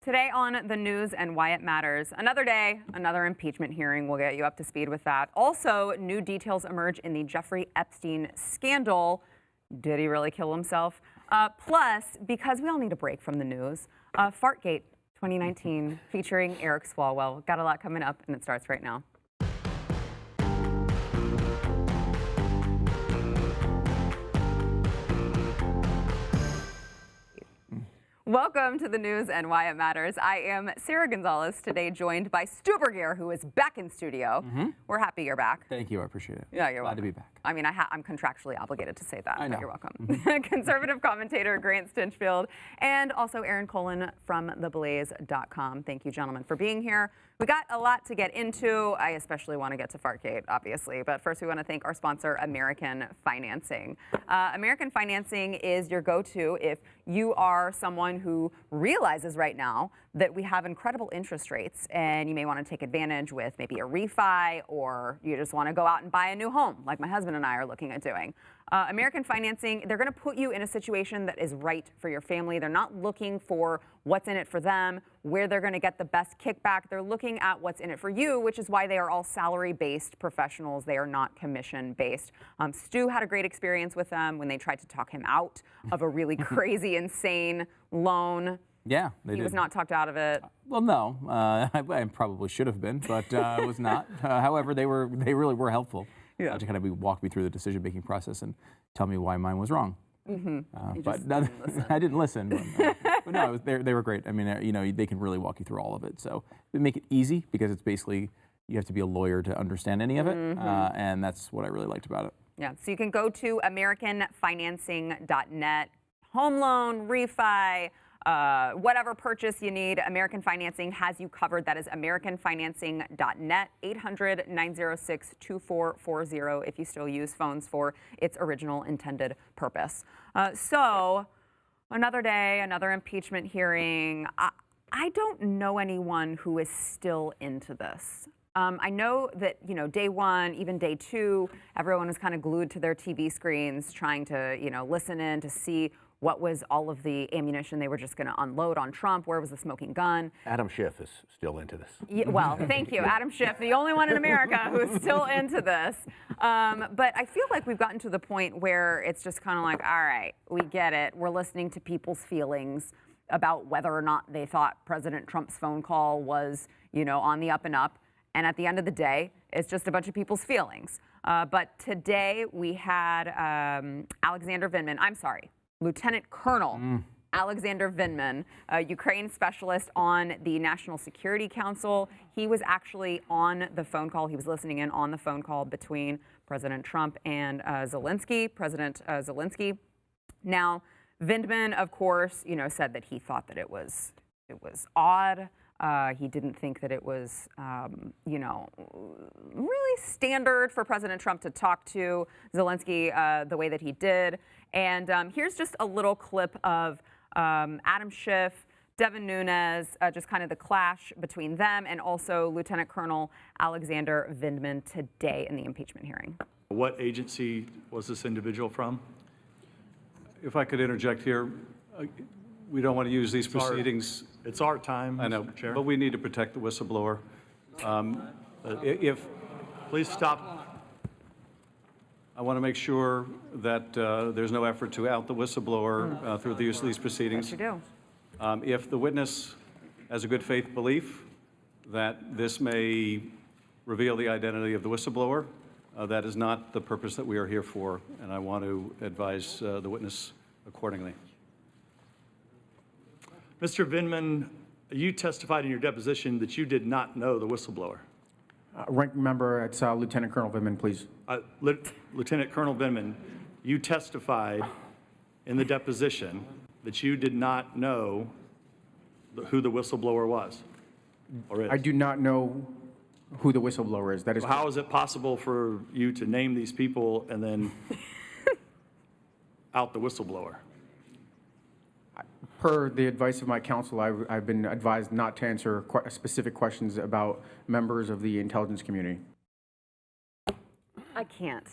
Today on the news and why it matters, another day, another impeachment hearing. We'll get you up to speed with that. Also, new details emerge in the Jeffrey Epstein scandal. Did he really kill himself? Plus, because we all need a break from the news, Fartgate 2019 featuring Eric Swalwell. Got a lot coming up, and it starts right now. Welcome to the news and why it matters. I am Sarah Gonzalez, today joined by Stu Burgier, who is back in studio. We're happy you're back. Thank you, I appreciate it. Yeah, you're Glad welcome. to be back. I mean, I'm contractually obligated to say that, I know. but you're welcome. Conservative commentator Grant Stinchfield, and also Aaron Colin from theblaze.com. Thank you, gentlemen, for being here. We got a lot to get into. I especially want to get to Fartgate, obviously, but first we want to thank our sponsor, American Financing. American Financing is your go-to if you are someone who realizes right now that we have incredible interest rates and you may want to take advantage with maybe a refi, or you just want to go out and buy a new home like my husband and I are looking at doing. American Financing, they're going to put you in a situation that is right for your family. They're not looking for what's in it for them, where they're going to get the best kickback. They're looking at what's in it for you, which is why they are all salary-based professionals. They are not commission-based. Stu had a great experience with them when they tried to talk him out of a really crazy, insane loan. Yeah, they did. He was not talked out of it. Well, no, I probably should have been, but I was not. However, they really were helpful to kind of walk me through the decision-making process and tell me why mine was wrong. But no, I didn't listen. But no, they were great. I mean, you know, they can really walk you through all of it. So they make it easy because it's basically you have to be a lawyer to understand any of it, and that's what I really liked about it. Yeah, so you can go to AmericanFinancing.net. Home loan, refi, whatever purchase you need, American Financing has you covered. That is AmericanFinancing.net, 800-906-2440 if you still use phones for its original intended purpose. So another day, another impeachment hearing. I don't know anyone who is still into this. I know that, you know, day one, even day two, everyone was kind of glued to their TV screens trying to, you know, listen in to see what was all of the ammunition they were just going to unload on Trump. Where was the smoking gun? Adam Schiff is still into this. Yeah, well, thank you. Adam Schiff, the only one in America who is still into this. But I feel like we've gotten to the point where it's just kind of like, all right, we get it. We're listening to people's feelings about whether or not they thought President Trump's phone call was, you know, on the up and up. And at the end of the day, it's just a bunch of people's feelings. But today we had Lieutenant Colonel Alexander Vindman, a Ukraine specialist on the National Security Council. He was actually on the phone call. He was listening in on the phone call between President Trump and President Zelensky. Now, Vindman, of course, you know, said that he thought that it was odd. He didn't think that it was, you know, really standard for President Trump to talk to Zelensky the way that he did. And here's just a little clip of Adam Schiff, Devin Nunes, just kind of the clash between them, and also Lieutenant Colonel Alexander Vindman today in the impeachment hearing. What agency was this individual from? If I could interject here, we don't want to use these proceedings. It's our time, I know, Mr. Chair. but we need to protect the whistleblower. Please stop. I want to make sure that there's no effort to out the whistleblower through the use of these proceedings. Yes, you do. If the witness has a good faith belief that this may reveal the identity of the whistleblower, that is not the purpose that we are here for, and I want to advise the witness accordingly. Mr. Vindman, you testified in your deposition that you did not know the whistleblower. Ranking member, it's Lieutenant Colonel Vindman, please. Lieutenant Colonel Vindman, you testified in the deposition that you did not know who the whistleblower was, or is. I do not know who the whistleblower is. That is. How is it possible for you to name these people and then out the whistleblower? Per the advice of my counsel, I've been advised not to answer specific questions about members of the intelligence community. I can't.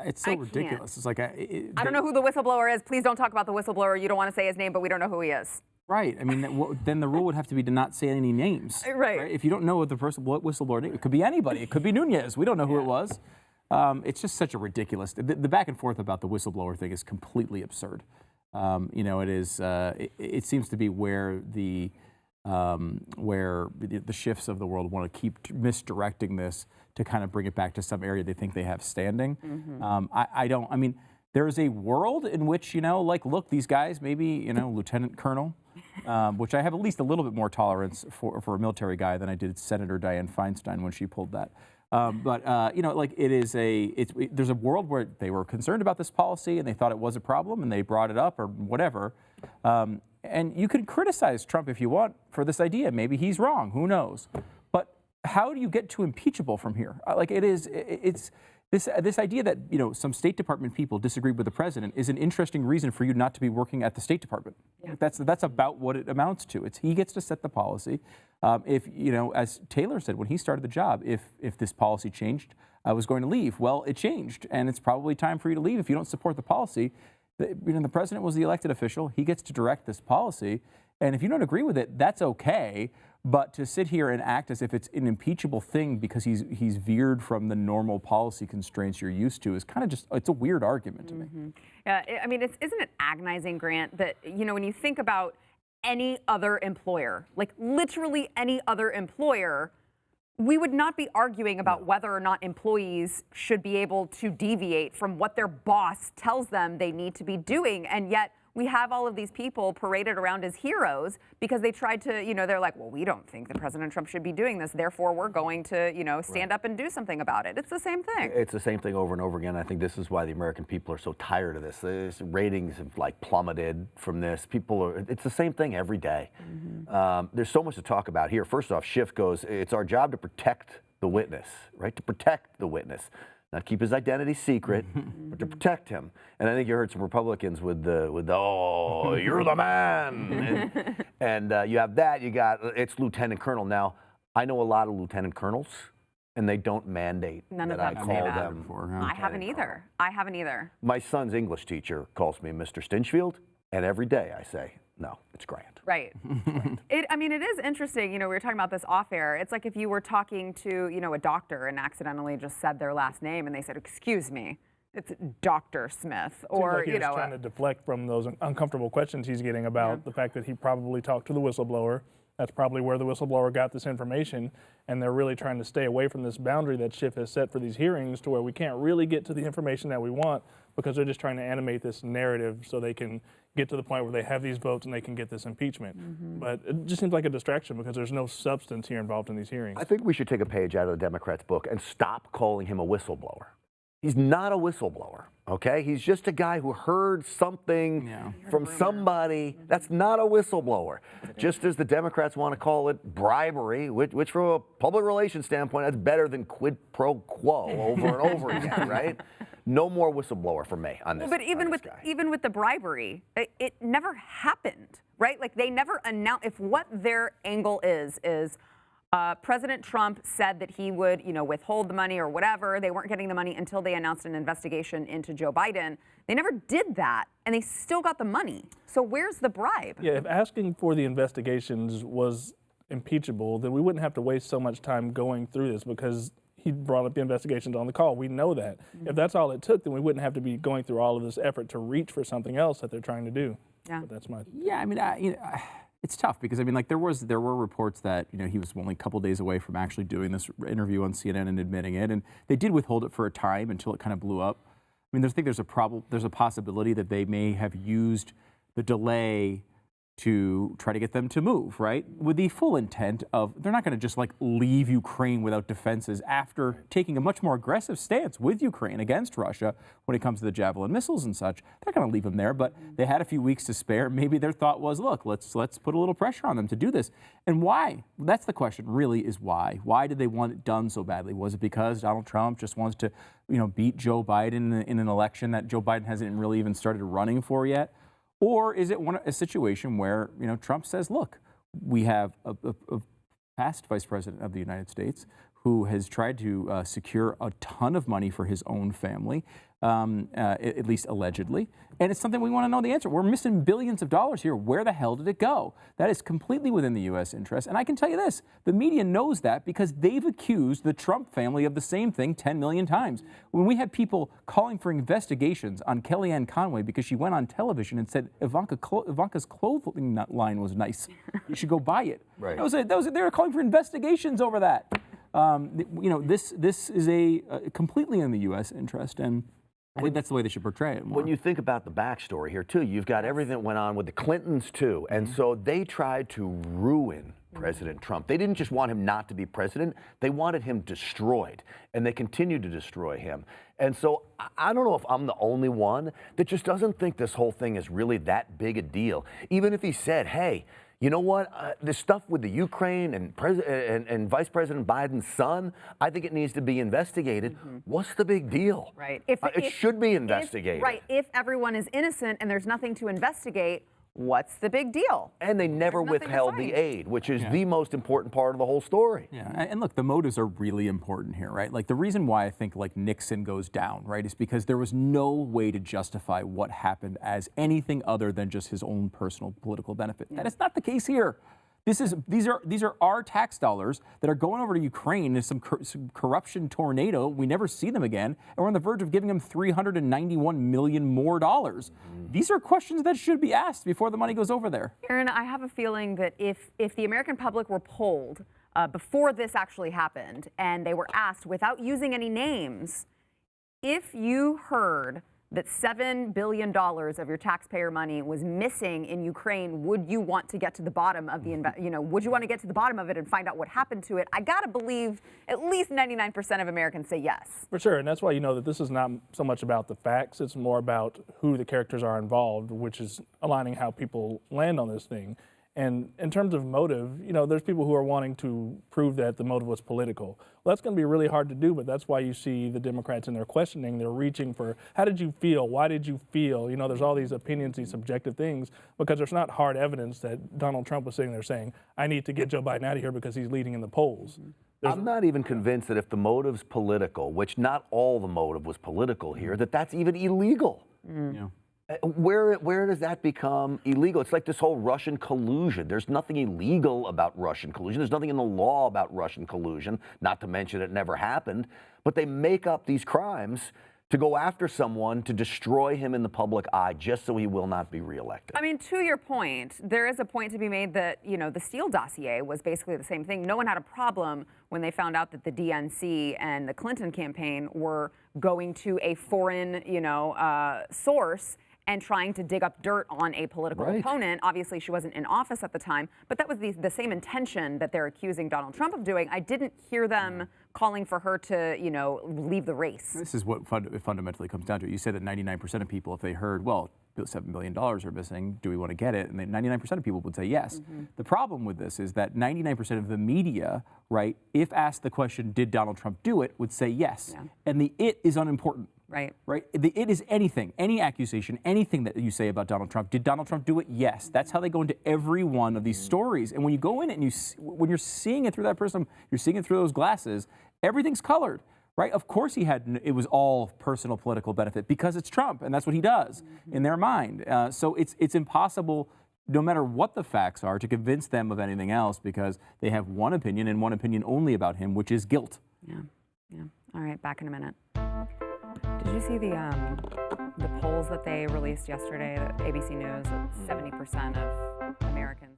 It's so ridiculous. It's like I don't know who the whistleblower is. Please don't talk about the whistleblower. You don't want to say his name, but we don't know who he is. Right. I mean, then the rule would have to be to not say any names. Right. If you don't know what what whistleblower name, it could be anybody. It could be Nunez. We don't know who it was. It's just such a ridiculous. The back and forth about the whistleblower thing is completely absurd. You know, it is. It seems to be where the Schiffs of the world want to keep misdirecting this to kind of bring it back to some area they think they have standing. I don't. I mean, there is a world in which, you know, like, look, these guys, maybe, you know, lieutenant colonel, which I have at least a little bit more tolerance for a military guy than I did Senator Dianne Feinstein when she pulled that. But you know, like, there's a world where they were concerned about this policy and they thought it was a problem and they brought it up or whatever. And you can criticize Trump if you want for this idea. Maybe he's wrong. Who knows? But how do you get to impeachable from here? Like, it's this idea that, you know, some State Department people disagreed with the president is an interesting reason for you not to be working at the State Department. Yeah. That's about what it amounts to. He gets to set the policy. If, you know, as Taylor said when he started the job, if this policy changed, I was going to leave. Well, it changed, and it's probably time for you to leave if you don't support the policy. You know, the president was the elected official. He gets to direct this policy, and if you don't agree with it, that's okay. But to sit here and act as if it's an impeachable thing because he's veered from the normal policy constraints you're used to is kind of it's a weird argument to me. Yeah, I mean, isn't it agonizing, Grant, that, you know, when you think about any other employer, like literally any other employer, we would not be arguing about whether or not employees should be able to deviate from what their boss tells them they need to be doing, and yet we have all of these people paraded around as heroes because they tried to, you know, they're like, well, we don't think that President Trump should be doing this, therefore we're going to, you know, stand up and do something about it. It's the same thing. It's the same thing over and over again. I think this is why the American people are so tired of this. The ratings have, like, plummeted from this. It's the same thing every day. There's so much to talk about here. First off, Schiff goes, it's our job to protect the witness, right? To protect the witness. Not keep his identity secret, but to protect him. And I think you heard some Republicans with the oh, you're the man. And you have that, it's lieutenant colonel. Now, I know a lot of lieutenant colonels, and they don't mandate None of that them I say call that. them. I haven't either. I haven't either. My son's English teacher calls me Mr. Stinchfield, and every day I say, no, it's Grant. Right. I mean, it is interesting. You know, we were talking about this off air. It's like if you were talking to, you know, a doctor and accidentally just said their last name and they said, excuse me, it's Dr. Smith. Or, like he was trying to deflect from those uncomfortable questions he's getting about the fact that he probably talked to the whistleblower. That's probably where the whistleblower got this information, and they're really trying to stay away from this boundary that Schiff has set for these hearings to where we can't really get to the information that we want because they're just trying to animate this narrative so they can get to the point where they have these votes and they can get this impeachment. But it just seems like a distraction because there's no substance here involved in these hearings. I think we should take a page out of the Democrats' book and stop calling him a whistleblower. He's not a whistleblower, okay? He's just a guy who heard something from somebody. That's not a whistleblower. Just as the Democrats want to call it bribery, which from a public relations standpoint, that's better than quid pro quo over and over again, right? No more whistleblower for me on this. But even with the bribery, it never happened, right? Like, they never announced. If what their angle is President Trump said that he would, you know, withhold the money or whatever. They weren't getting the money until they announced an investigation into Joe Biden. They never did that, and they still got the money. So where's the bribe? Yeah, if asking for the investigations was impeachable, then we wouldn't have to waste so much time going through this because he brought up the investigations on the call. We know that. If that's all it took, then we wouldn't have to be going through all of this effort to reach for something else that they're trying to do. Yeah, but that's my. Yeah, I mean, you know, it's tough because, I mean, like, there were reports that, you know, he was only a couple days away from actually doing this interview on CNN and admitting it, and they did withhold it for a time until it kind of blew up. I mean, I think there's a possibility that they may have used the delay to try to get them to move, right? With the full intent of, they're not going to just, like, leave Ukraine without defenses after taking a much more aggressive stance with Ukraine against Russia when it comes to the Javelin missiles and such. They're going to leave them there, but they had a few weeks to spare. Maybe their thought was, look, let's put a little pressure on them to do this. And why? That's the question, really, is why. Why did they want it done so badly? Was it because Donald Trump just wants to, you know, beat Joe Biden in an election that Joe Biden hasn't really even started running for yet? Or is it a situation where, you know, Trump says, look, we have a past vice president of the United States who has tried to secure a ton of money for his own family. at least allegedly. And it's something we want to know the answer. We're missing billions of dollars here. Where the hell did it go? That is completely within the U.S. interest. And I can tell you this, the media knows that because they've accused the Trump family of the same thing 10 million times. When we had people calling for investigations on Kellyanne Conway because she went on television and said Ivanka's clothing line was nice, you should go buy it. Right. They were calling for investigations over that. This is completely in the U.S. interest, and I think that's the way they should portray it more. When you think about the backstory here, too, you've got everything that went on with the Clintons, too. And so they tried to ruin President Trump. They didn't just want him not to be president. They wanted him destroyed. And they continued to destroy him. And so I don't know if I'm the only one that just doesn't think this whole thing is really that big a deal. Even if he said, hey, you know what? This stuff with the Ukraine and Vice President Biden's son, I think it needs to be investigated. What's the big deal? Right. It should be investigated. Right. If everyone is innocent and there's nothing to investigate, what's the big deal? And they never withheld the aid, which is the most important part of the whole story. Yeah, and look, the motives are really important here, right? Like the reason why I think like Nixon goes down, right, is because there was no way to justify what happened as anything other than just his own personal political benefit. That is not the case here. These are our tax dollars that are going over to Ukraine in some corruption tornado. We never see them again, and we're on the verge of giving them $391 million more dollars. These are questions that should be asked before the money goes over there. Aaron, I have a feeling that if the American public were polled before this actually happened, and they were asked without using any names, if you heard that $7 billion of your taxpayer money was missing in Ukraine, would you want to get to the bottom of would you want to get to the bottom of it and find out what happened to it? I gotta believe at least 99% of Americans say yes. For sure, and that's why you know that this is not so much about the facts, it's more about who the characters are involved, which is aligning how people land on this thing. And in terms of motive, there's people who are wanting to prove that the motive was political. Well, that's going to be really hard to do, but that's why you see the Democrats in their questioning, they're reaching for, how did you feel? Why did you feel? There's all these opinions, these subjective things, because there's not hard evidence that Donald Trump was sitting there saying, I need to get Joe Biden out of here because he's leading in the polls. I'm not even convinced that if the motive's political, which not all the motive was political here, that's even illegal. Yeah. Where does that become illegal? It's like this whole Russian collusion. There's nothing illegal about Russian collusion. There's nothing in the law about Russian collusion, not to mention it never happened. But they make up these crimes to go after someone, to destroy him in the public eye, just so he will not be reelected. I mean, to your point, there is a point to be made that, the Steele dossier was basically the same thing. No one had a problem when they found out that the DNC and the Clinton campaign were going to a foreign, source and trying to dig up dirt on a political opponent. Obviously, she wasn't in office at the time, but that was the same intention that they're accusing Donald Trump of doing. I didn't hear them calling for her to, leave the race. This is what it fundamentally comes down to. You said that 99% of people, if they heard, well, $7 billion are missing, do we want to get it? And 99% of people would say yes. The problem with this is that 99% of the media, right, if asked the question, did Donald Trump do it, would say yes. Yeah. And the it is unimportant. Right. Right. It is anything, any accusation, anything that you say about Donald Trump. Did Donald Trump do it? Yes. That's how they go into every one of these stories. And when you go in it and when you're seeing it through that person, you're seeing it through those glasses, everything's colored. Right. Of course it was all personal political benefit because it's Trump and that's what he does in their mind. So it's impossible, no matter what the facts are, to convince them of anything else because they have one opinion and one opinion only about him, which is guilt. Yeah. Yeah. All right. Back in a minute. Did you see the polls that they released yesterday, that ABC News, that 70% of Americans?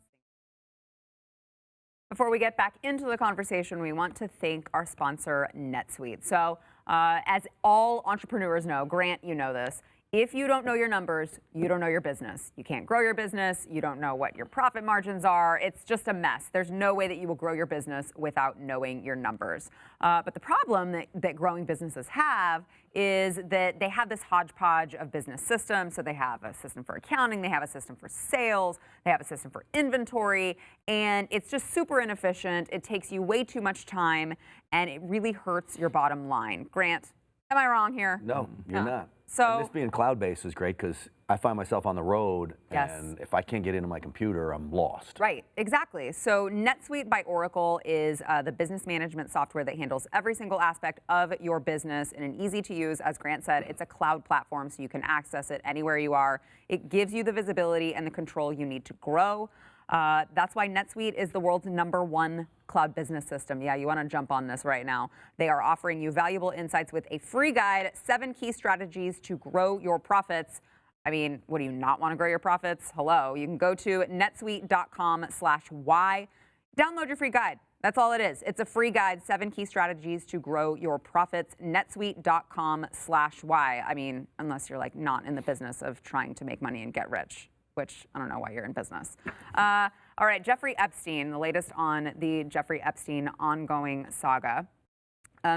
Before we get back into the conversation, we want to thank our sponsor, NetSuite. So, as all entrepreneurs know, Grant, you know this, if you don't know your numbers, you don't know your business. You can't grow your business. You don't know what your profit margins are. It's just a mess. There's no way that you will grow your business without knowing your numbers. But the problem that growing businesses have is that they have this hodgepodge of business systems. So they have a system for accounting, they have a system for sales, they have a system for inventory, and it's just super inefficient. It takes you way too much time, and it really hurts your bottom line. Grant, am I wrong here? No, you're not. So this being cloud-based is great because I find myself on the road, Yes. and if I can't get into my computer, I'm lost. Right, exactly. So NetSuite by Oracle is the business management software that handles every single aspect of your business in an easy-to-use, as Grant said, it's a cloud platform, so you can access it anywhere you are. It gives you the visibility and the control you need to grow. That's why NetSuite is the world's #1 cloud business system. Yeah, you want to jump on this right now. They are offering you valuable insights with a free guide, 7 key strategies to grow your profits. I mean, what, do you not want to grow your profits? Hello. You can go to netsuite.com/why. Download your free guide. That's all it is. It's a free guide, 7 key strategies to grow your profits. netsuite.com/why. I mean, unless you're like not in the business of trying to make money and get rich, which I don't know why you're in business. All right, Jeffrey Epstein, the latest on the Jeffrey Epstein ongoing saga.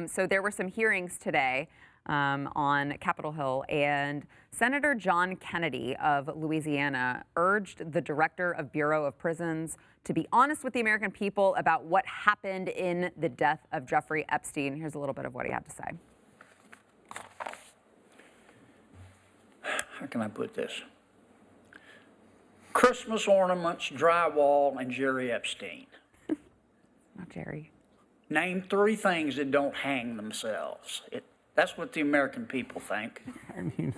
So there were some hearings today on Capitol Hill, and Senator John Kennedy of Louisiana urged the director of Bureau of Prisons to be honest with the American people about what happened in the death of Jeffrey Epstein. Here's a little bit of what he had to say. How can I put this? Christmas ornaments, drywall, and Jerry Epstein. Not Jerry. Name 3 things that don't hang themselves. That's what the American people think. I mean,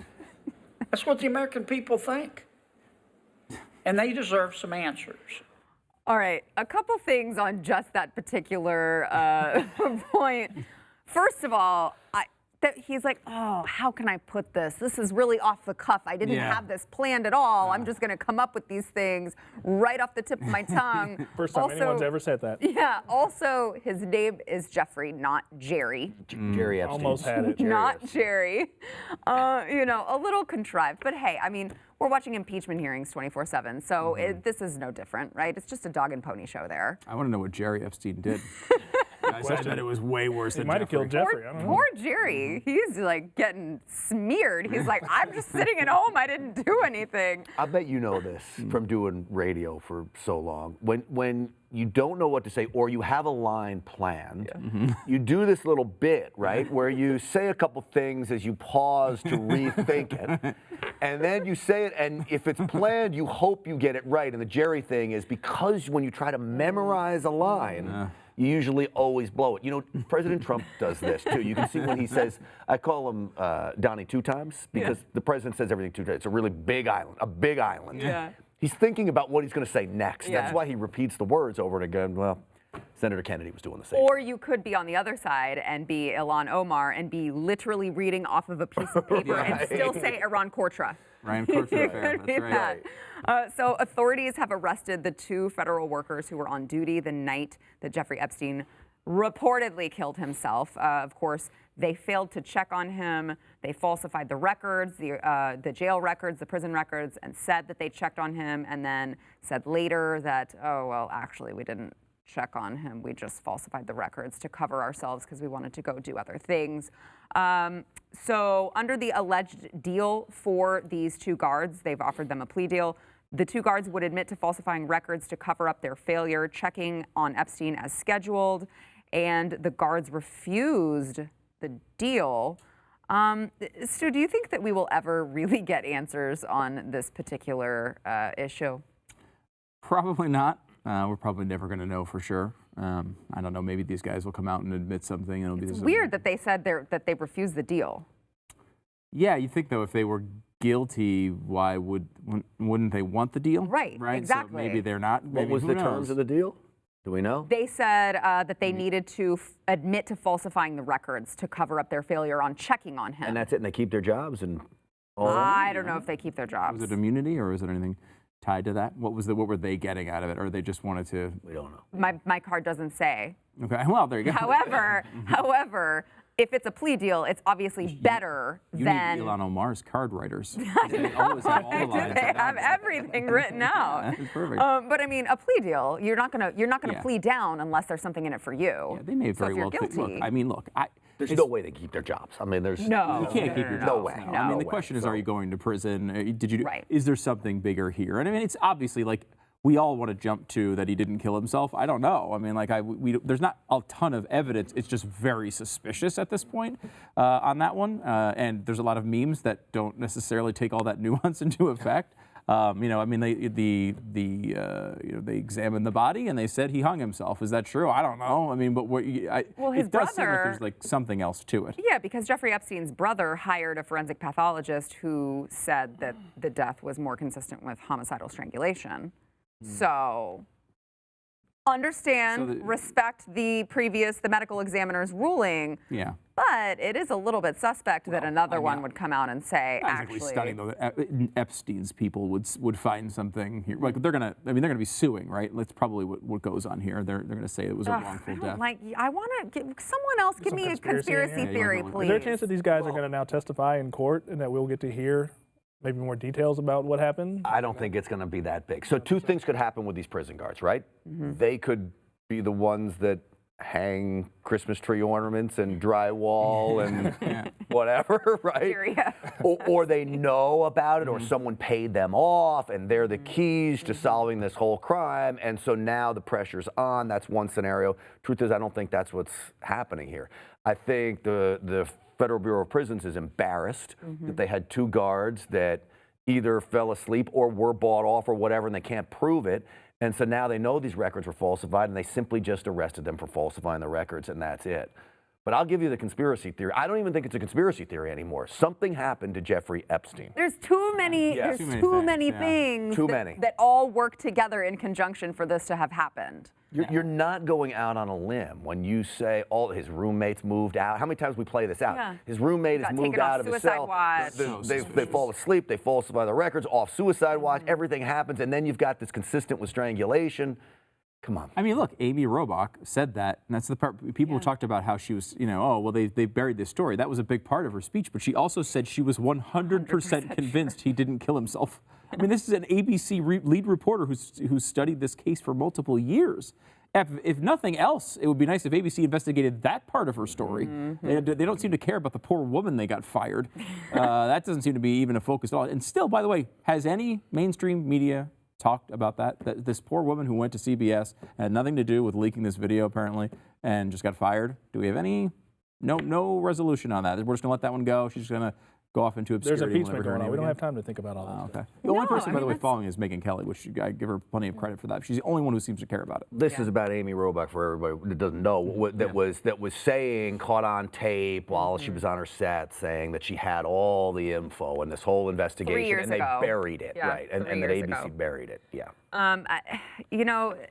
That's what the American people think. And they deserve some answers. All right, a couple things on just that particular point. First of all, he's like, oh, how can I put this? This is really off the cuff. I didn't have this planned at all. I'm just going to come up with these things right off the tip of my tongue. First time anyone's ever said that. Yeah. Also, his name is Jeffrey, not Jerry. Jerry Epstein. Almost had it. Not Jerry. You know, a little contrived. But hey, I mean, we're watching impeachment hearings 24/7, so this is no different, right? It's just a dog and pony show there. I want to know what Jerry Epstein did. I bet it was way worse He than might have killed Jeffrey. I don't know. Poor Jerry. He's like getting smeared. He's like, I'm just sitting at home. I didn't do anything. I bet you know this from doing radio for so long. When you don't know what to say or you have a line planned, you do this little bit, right, where you say a couple things as you pause to rethink it, and then you say it, and if it's planned, you hope you get it right. And the Jerry thing is because when you try to memorize a line, you usually always blow it. You know, President Trump does this too. You can see when he says, I call him Donnie 2 times because the president says everything 2 times. It's a really big island, a big island. Yeah. He's thinking about what he's going to say next. Yeah. That's why he repeats the words over and again. Well, Senator Kennedy was doing the same. Or you could be on the other side and be Ilhan Omar and be literally reading off of a piece of paper and still say Iran Contra. Ryan Cortra affair. Could be That's right. that. So authorities have arrested the 2 federal workers who were on duty the night that Jeffrey Epstein reportedly killed himself. Of course, they failed to check on him. They falsified the records, the jail records, the prison records, and said that they checked on him, and then said later that, oh, well, actually, we didn't check on him. We just falsified the records to cover ourselves because we wanted to go do other things. So under the alleged deal for these 2 guards, they've offered them a plea deal. The 2 guards would admit to falsifying records to cover up their failure, checking on Epstein as scheduled, and the guards refused the deal. Stu, do you think that we will ever really get answers on this particular issue? Probably not. We're probably never going to know for sure. I don't know. Maybe these guys will come out and admit something. And It's weird that they said that they refused the deal. Yeah, you think though if they were guilty, why wouldn't they want the deal? Right, exactly. So maybe they're not. What Maybe, was who the knows? terms of the deal? Do we know? They said that they needed to admit to falsifying the records to cover up their failure on checking on him. And that's it, and they keep their jobs and all I don't know if they keep their jobs. Was it immunity or was it anything tied to that? What were they getting out of it, or they just wanted to? We don't know. My card doesn't say. Okay, well there you go. However, if it's a plea deal, it's obviously better You than. need Ilhan Omar's card writers. They always have all the lines. They have everything written out. That's perfect. But I mean, a plea deal, you're not gonna plea down unless there's something in it for you. Yeah, they may So very if you're well. guilty, Look, I mean, look. There's no way they keep their jobs. I mean, there's No. You can't keep your no jobs. way. I mean, No the way. question is, So- are you going to prison? Did you? Right. Is there something bigger here? And I mean, it's obviously like we all want to jump to that he didn't kill himself. I don't know. I mean, like, there's not a ton of evidence. It's just very suspicious at this point on that one. And there's a lot of memes that don't necessarily take all that nuance into effect. I mean, they examined the body and they said he hung himself. Is that true? I don't know. I mean, but his it does seem like brother, there's like something else to it. Yeah, because Jeffrey Epstein's brother hired a forensic pathologist who said that the death was more consistent with homicidal strangulation. So understand, respect the medical examiner's ruling. Yeah. But it is a little bit suspect that another one would come out and say, actually, stunning though that Epstein's people would find something here. Like they're gonna be suing, right? That's probably what goes on here. They're gonna say it was a wrongful death. I want to someone else give me a conspiracy theory, please. Is there a chance that these guys are going to now testify in court and that we'll get to hear maybe more details about what happened? I don't think it's going to be that big. So two things could happen with these prison guards, right? They could be the ones that hang Christmas tree ornaments and drywall and whatever, right? Or they know about it, or someone paid them off and they're the keys to solving this whole crime, and so now the pressure's on. That's one scenario. Truth is, I don't think that's what's happening here. I think the Federal Bureau of Prisons is embarrassed that they had two guards that either fell asleep or were bought off or whatever, and they can't prove it. And so now they know these records were falsified, and they simply just arrested them for falsifying the records, and that's it. But I'll give you the conspiracy theory. I don't even think it's a conspiracy theory anymore. Something happened to Jeffrey Epstein. There's too many. There's too many things. That all work together in conjunction for this to have happened. You're not going out on a limb when you say all his roommates moved out. How many times we play this out? Yeah. His roommate has moved out of his cell. They fall asleep. They falsify the records off suicide watch. Everything happens, and then you've got this consistent with strangulation. Come on. I mean, look, Amy Robach said that, and that's the part people talked about how she was, they buried this story. That was a big part of her speech, but she also said she was 100% convinced he didn't kill himself. I mean, this is an ABC lead reporter who's studied this case for multiple years. If nothing else, it would be nice if ABC investigated that part of her story. They don't seem to care about the poor woman they got fired. That doesn't seem to be even a focus at all. And still, by the way, has any mainstream media talked about that this poor woman who went to CBS had nothing to do with leaking this video apparently and just got fired? Do we have any no resolution on that? We're just gonna let that one go. She's gonna go off into obscurity. There's impeachment going on. We don't have time to think about all that. Okay. The only person, by the way, following is Megyn Kelly, which I give her plenty of credit for that. She's the only one who seems to care about it. This is about Amy Robach for everybody that doesn't know. That was saying, caught on tape while she was on her set, saying that she had all the info and this whole investigation, 3 years and ago. They buried it, Yeah, right? And that ABC buried it. Yeah.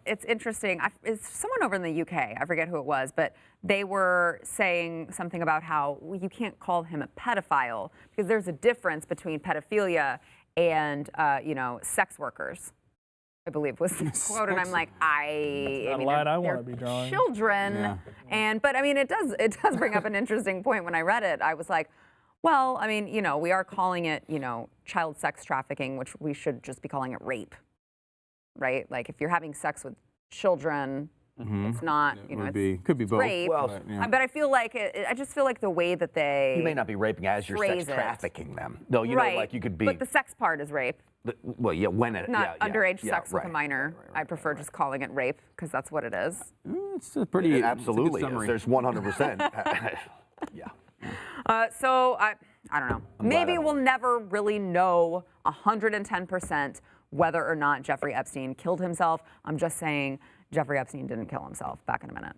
It's interesting. It's someone over in the UK, I forget who it was, but they were saying something about how you can't call him a pedophile because there's a difference between pedophilia and, sex workers, I believe was the quote. And I'm like, I want to be drawing. Children. Yeah. But I mean, it does bring up an interesting point. When I read it, I was like, well, I mean, we are calling it, child sex trafficking, which we should just be calling it rape. Right? Like if you're having sex with children, it's not, could be both. Rape. Well, but I feel like I just feel like the way that they You may not be raping as you're sex trafficking them. No, you know, like you could be. But the sex part is rape. Not underage sex with a minor. I prefer just calling it rape because that's what it is. It's a pretty absolutely. There's 100%. Yeah. So I don't know. Maybe we'll never really know 110% whether or not Jeffrey Epstein killed himself. I'm just saying Jeffrey Epstein didn't kill himself. Back in a minute.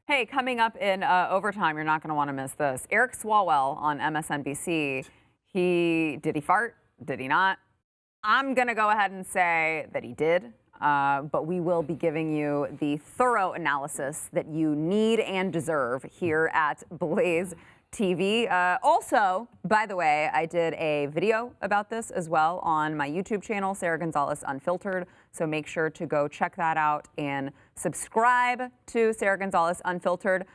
Hey, coming up in overtime, you're not going to want to miss this. Eric Swalwell on MSNBC. Did he fart? Did he not? I'm going to go ahead and say that he did. But we will be giving you the thorough analysis that you need and deserve here at BlazeTV. Also, by the way, I did a video about this as well on my YouTube channel, Sarah Gonzalez Unfiltered. So make sure to go check that out and subscribe to Sarah Gonzalez Unfiltered.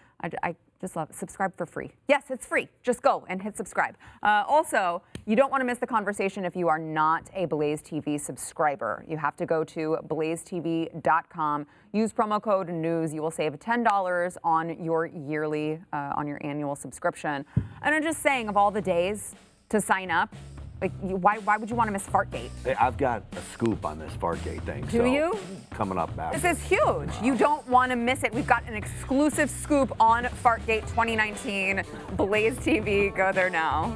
Just love it. Subscribe for free. Yes, it's free. Just go and hit subscribe. Also, you don't want to miss the conversation if you are not a Blaze TV subscriber. You have to go to blazetv.com. Use promo code NEWS. You will save $10 on your on your annual subscription. And I'm just saying, of all the days to sign up, like, why would you want to miss Fartgate? Hey, I've got a scoop on this Fartgate thing. Do you? Coming up after. This is huge. You don't want to miss it. We've got an exclusive scoop on Fartgate 2019. Blaze TV. Go there now.